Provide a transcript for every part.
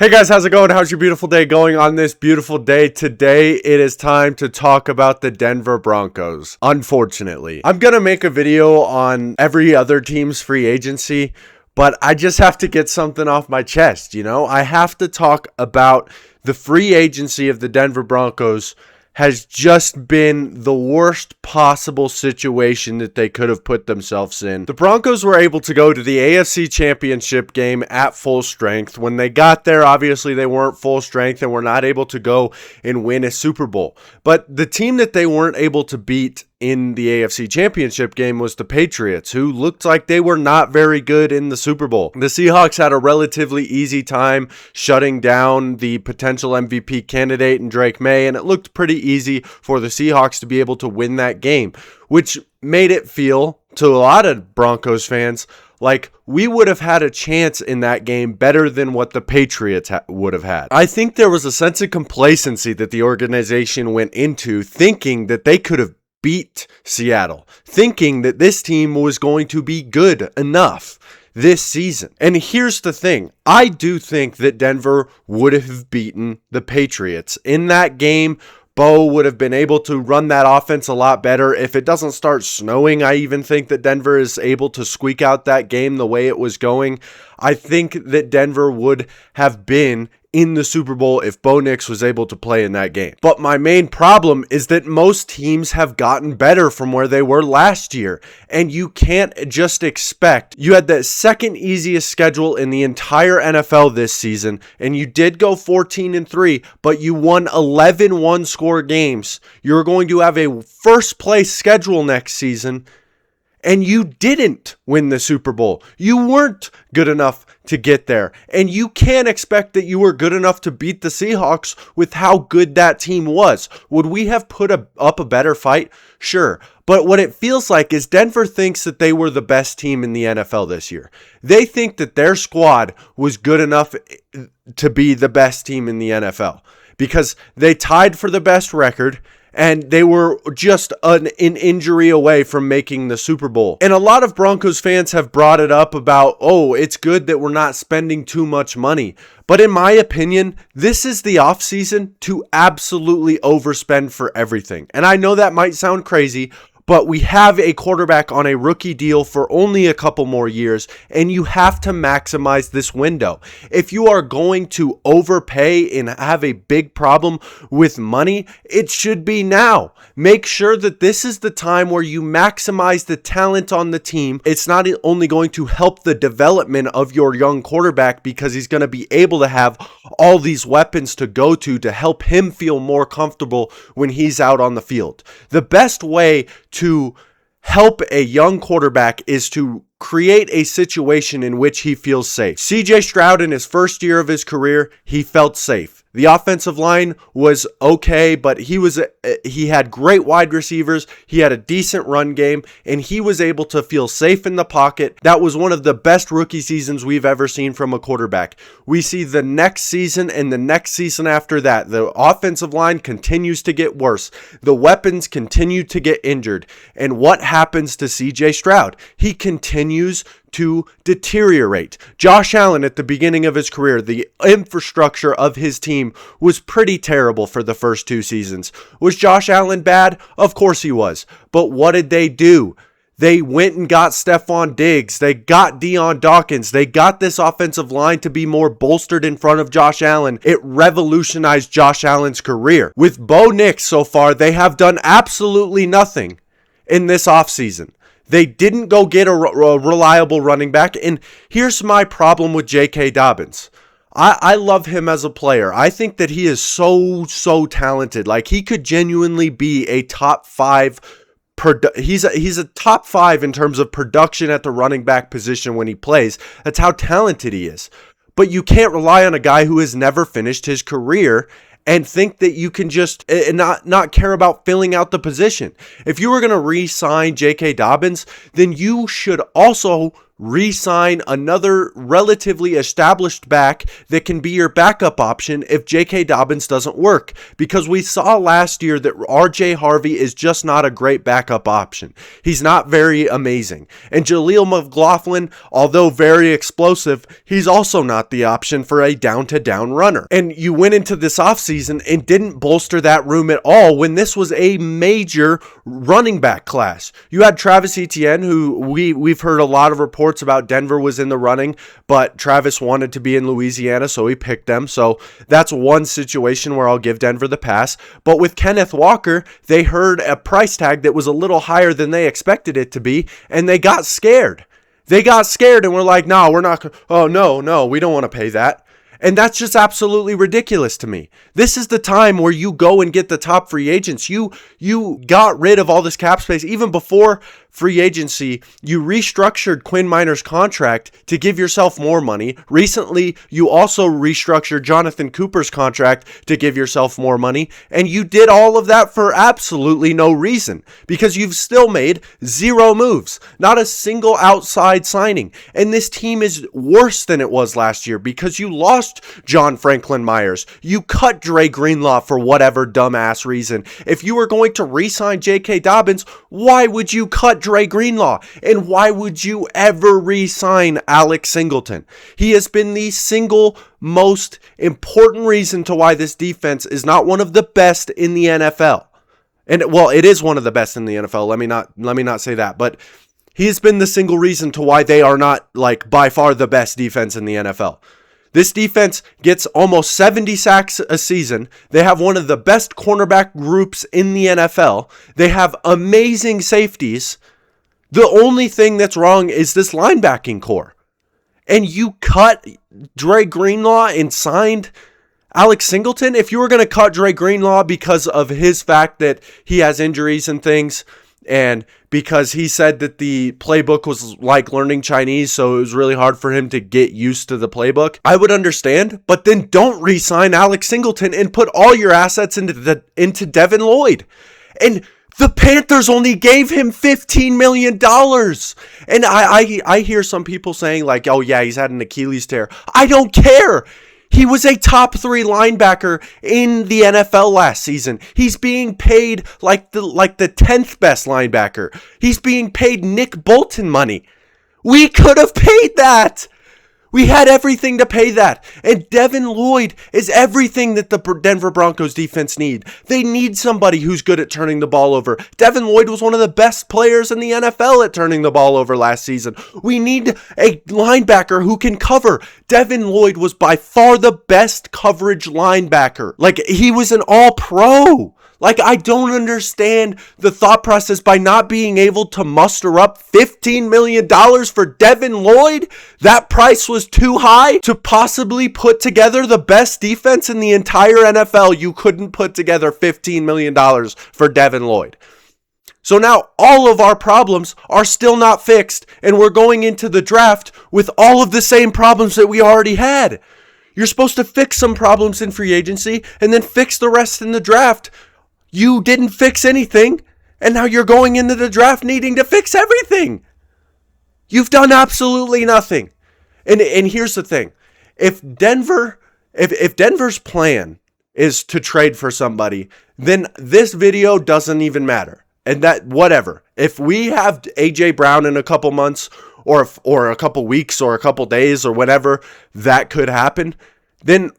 Hey guys, how's it going? How's your beautiful day going on this beautiful day? Today, it is time to talk about the Denver Broncos. Unfortunately, I'm going to make a video on every other team's free agency, but I just have to get something off my chest, I have to talk about the free agency of the Denver Broncos has just been the worst possible situation that they could have put themselves in. The Broncos were able to go to the AFC Championship game at full strength. When they got there, obviously they weren't full strength and were not able to go and win a Super Bowl. But the team that they weren't able to beat in the AFC Championship game was the Patriots, who looked like they were not very good in the Super Bowl. The Seahawks had a relatively easy time shutting down the potential MVP candidate in Drake May, and it looked pretty easy for the Seahawks to be able to win that game, which made it feel, to a lot of Broncos fans, like we would have had a chance in that game better than what the Patriots would have had. I think there was a sense of complacency that the organization went into, thinking that they could have beat Seattle, thinking that this team was going to be good enough this season. And here's the thing. I do think that Denver would have beaten the Patriots. In that game, Bo would have been able to run that offense a lot better. If it doesn't start snowing, I even think that Denver is able to squeak out that game the way it was going. I think that Denver would have been in the Super Bowl if Bo Nix was able to play in that game. But my main problem is that most teams have gotten better from where they were last year, and you can't just expect. You had the second easiest schedule in the entire NFL this season, and you did go 14-3, but you won 11 one-score games. You're going to have a first-place schedule next season, and you didn't win the Super Bowl. You weren't good enough to get there. And you can't expect that you were good enough to beat the Seahawks with how good that team was. Would we have put up a better fight? Sure. But what it feels like is Denver thinks that they were the best team in the NFL this year. They think that their squad was good enough to be the best team in the NFL because they tied for the best record. And they were just an injury away from making the Super Bowl. And a lot of Broncos fans have brought it up about, oh, it's good that we're not spending too much money. But in my opinion, this is the offseason to absolutely overspend for everything. And I know that might sound crazy, but we have a quarterback on a rookie deal for only a couple more years, and you have to maximize this window. If you are going to overpay and have a big problem with money, it should be now. Make sure that this is the time where you maximize the talent on the team. It's not only going to help the development of your young quarterback because he's going to be able to have all these weapons to go to help him feel more comfortable when he's out on the field. The best way to help a young quarterback is to create a situation in which he feels safe. CJ Stroud, in his first year of his career, he felt safe. The offensive line was okay, but he had great wide receivers, he had a decent run game, and he was able to feel safe in the pocket. That was one of the best rookie seasons we've ever seen from a quarterback. We see the next season and the next season after that, the offensive line continues to get worse. The weapons continue to get injured. And what happens to CJ Stroud? He continues to deteriorate. Josh Allen at the beginning of his career, the infrastructure of his team was pretty terrible for the first two seasons. Was Josh Allen bad? Of course he was. But what did they do? They went and got Stephon Diggs. They got Dion Dawkins. They got this offensive line to be more bolstered in front of Josh Allen. It revolutionized Josh Allen's career. With Bo Nix so far, they have done absolutely nothing in this offseason. They didn't go get a reliable running back. And here's my problem with J.K. Dobbins. I love him as a player. I think that he is so talented. Like, he could genuinely be a top five. He's a top five in terms of production at the running back position when he plays. That's how talented he is. But you can't rely on a guy who has never finished his career and think that you can just not care about filling out the position. If you were going to re-sign J.K. Dobbins, then you should also re-sign another relatively established back that can be your backup option if J.K. Dobbins doesn't work. Because we saw last year that R.J. Harvey is just not a great backup option. He's not very amazing. And Jaleel McLaughlin, although very explosive, he's also not the option for a down-to-down runner. And you went into this offseason and didn't bolster that room at all when this was a major running back class. You had Travis Etienne, who we've heard a lot of reports about Denver was in the running, but Travis wanted to be in Louisiana, so he picked them. So that's one situation where I'll give Denver the pass. But with Kenneth Walker, they heard a price tag that was a little higher than they expected it to be, and they got scared. They got scared and were like, no, we're not. Oh, no, we don't want to pay that. And that's just absolutely ridiculous to me. This is the time where you go and get the top free agents. You got rid of all this cap space. Even before free agency, you restructured Quinn Minor's contract to give yourself more money. Recently, you also restructured Jonathan Cooper's contract to give yourself more money. And you did all of that for absolutely no reason, because you've still made zero moves. Not a single outside signing. And this team is worse than it was last year because you lost John Franklin Myers. You cut Dre Greenlaw for whatever dumbass reason. If you were going to re-sign J.K. Dobbins, why would you cut Dre Greenlaw? And why would you ever re-sign Alex Singleton? He has been the single most important reason to why this defense is not one of the best in the NFL. And well, it is one of the best in the NFL. Let me not say that, but he has been the single reason to why they are not, like, by far the best defense in the NFL. This defense gets almost 70 sacks a season. They have one of the best cornerback groups in the NFL. They have amazing safeties. The only thing that's wrong is this linebacking core. And you cut Dre Greenlaw and signed Alex Singleton? If you were going to cut Dre Greenlaw because of his fact that he has injuries and things, and because he said that the playbook was like learning Chinese, so it was really hard for him to get used to the playbook, I would understand. But then don't re-sign Alex Singleton and put all your assets into Devin Lloyd. And the Panthers only gave him $15 million. And I hear some people saying like, oh yeah, he's had an Achilles tear. I don't care. He was a top 3 linebacker in the NFL last season. He's being paid like the 10th best linebacker. He's being paid Nick Bolton money. We could have paid that. We had everything to pay that. And Devin Lloyd is everything that the Denver Broncos defense need. They need somebody who's good at turning the ball over. Devin Lloyd was one of the best players in the NFL at turning the ball over last season. We need a linebacker who can cover. Devin Lloyd was by far the best coverage linebacker. Like, he was an all-pro. Like, I don't understand the thought process by not being able to muster up $15 million for Devin Lloyd. That price was too high to possibly put together the best defense in the entire NFL. You couldn't put together $15 million for Devin Lloyd. So now all of our problems are still not fixed, and we're going into the draft with all of the same problems that we already had. You're supposed to fix some problems in free agency and then fix the rest in the draft. You didn't fix anything, and now you're going into the draft needing to fix everything. You've done absolutely nothing. And here's the thing. If Denver's plan is to trade for somebody, then this video doesn't even matter. And that, whatever. If we have A.J. Brown in a couple months, or a couple weeks, or a couple days, or whatever, that could happen, then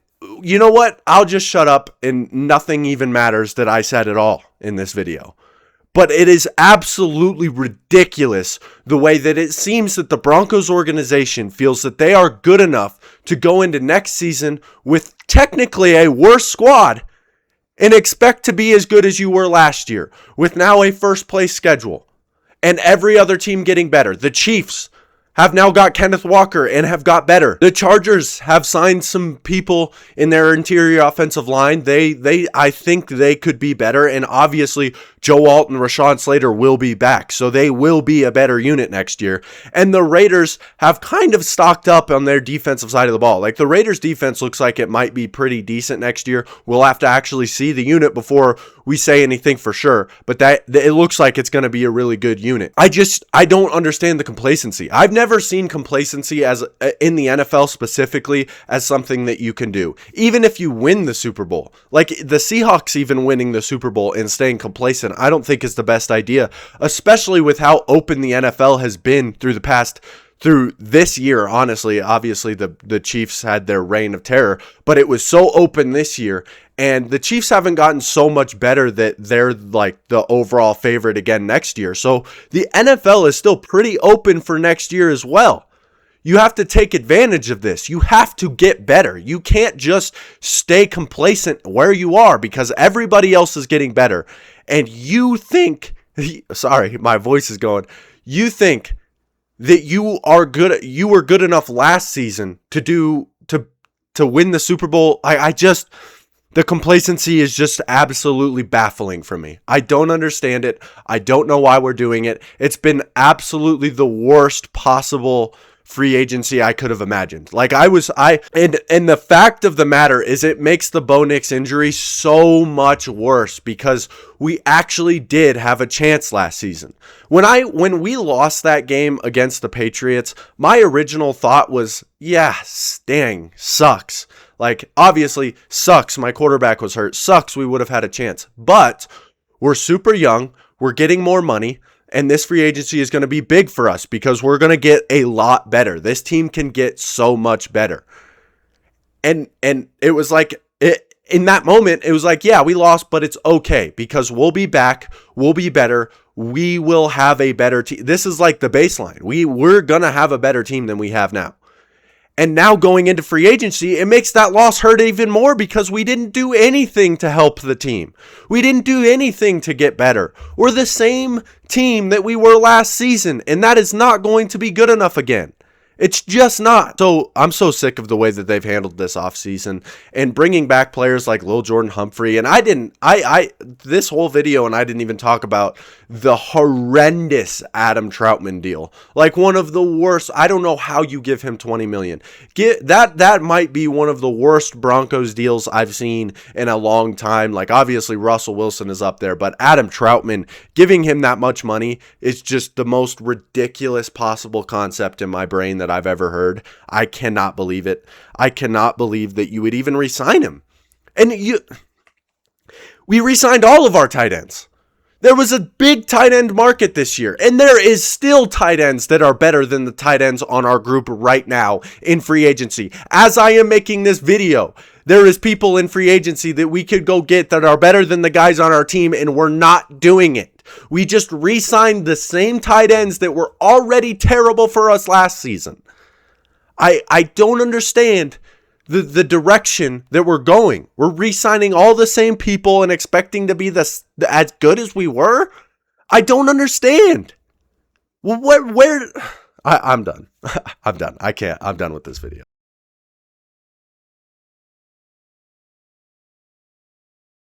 you know what? I'll just shut up and nothing even matters that I said at all in this video. But it is absolutely ridiculous the way that it seems that the Broncos organization feels that they are good enough to go into next season with technically a worse squad and expect to be as good as you were last year, with now a first place schedule and every other team getting better. The Chiefs have now got Kenneth Walker and have got better. The Chargers have signed some people in their interior offensive line. I think they could be better. And obviously, Joe Alt and Rashawn Slater will be back. So they will be a better unit next year. And the Raiders have kind of stocked up on their defensive side of the ball. Like, the Raiders defense looks like it might be pretty decent next year. We'll have to actually see the unit before we say anything for sure. But it looks like it's going to be a really good unit. I don't understand the complacency. I've never never seen complacency as in the NFL specifically as something that you can do. Even if you win the Super Bowl, like the Seahawks even winning the Super Bowl and staying complacent, I don't think is the best idea, especially with how open the NFL has been through this year. Honestly, obviously the Chiefs had their reign of terror, but it was so open this year, and the Chiefs haven't gotten so much better that they're like the overall favorite again next year. So the NFL is still pretty open for next year as well. You have to take advantage of this. You have to get better. You can't just stay complacent where you are because everybody else is getting better. And you think, sorry, my voice is going, you think that you were good enough last season to win the Super Bowl. The complacency is just absolutely baffling for me. I don't understand it. I don't know why we're doing it. It's been absolutely the worst possible free agency I could have imagined. And the fact of the matter is it makes the Bo Nix injury so much worse because we actually did have a chance last season. When we lost that game against the Patriots, my original thought was, yeah, dang, sucks. Like, obviously, sucks. My quarterback was hurt. Sucks. We would have had a chance. But we're super young. We're getting more money. And this free agency is going to be big for us because we're going to get a lot better. This team can get so much better. And it was like, in that moment, it was like, yeah, we lost, but it's okay because we'll be back. We'll be better. We will have a better team. This is like the baseline. We're going to have a better team than we have now. And now going into free agency, it makes that loss hurt even more because we didn't do anything to help the team. We didn't do anything to get better. We're the same team that we were last season, and that is not going to be good enough again. It's just not. So I'm so sick of the way that they've handled this offseason and bringing back players like Lil Jordan Humphrey. And this whole video, and I didn't even talk about the horrendous Adam Troutman deal. Like one of the worst. I don't know how you give him $20 million. That might be one of the worst Broncos deals I've seen in a long time. Like obviously Russell Wilson is up there, but Adam Troutman, giving him that much money is just the most ridiculous possible concept in my brain that I've ever heard. I cannot believe it. I cannot believe that you would even re-sign him. And we re-signed all of our tight ends. There was a big tight end market this year, and there is still tight ends that are better than the tight ends on our group right now in free agency. As I am making this video, there is people in free agency that we could go get that are better than the guys on our team, and we're not doing it. We just re-signed the same tight ends that were already terrible for us last season. I don't understand the direction that we're going. We're re-signing all the same people and expecting to be as good as we were. I don't understand. I'm done. I'm done. I'm done with this video.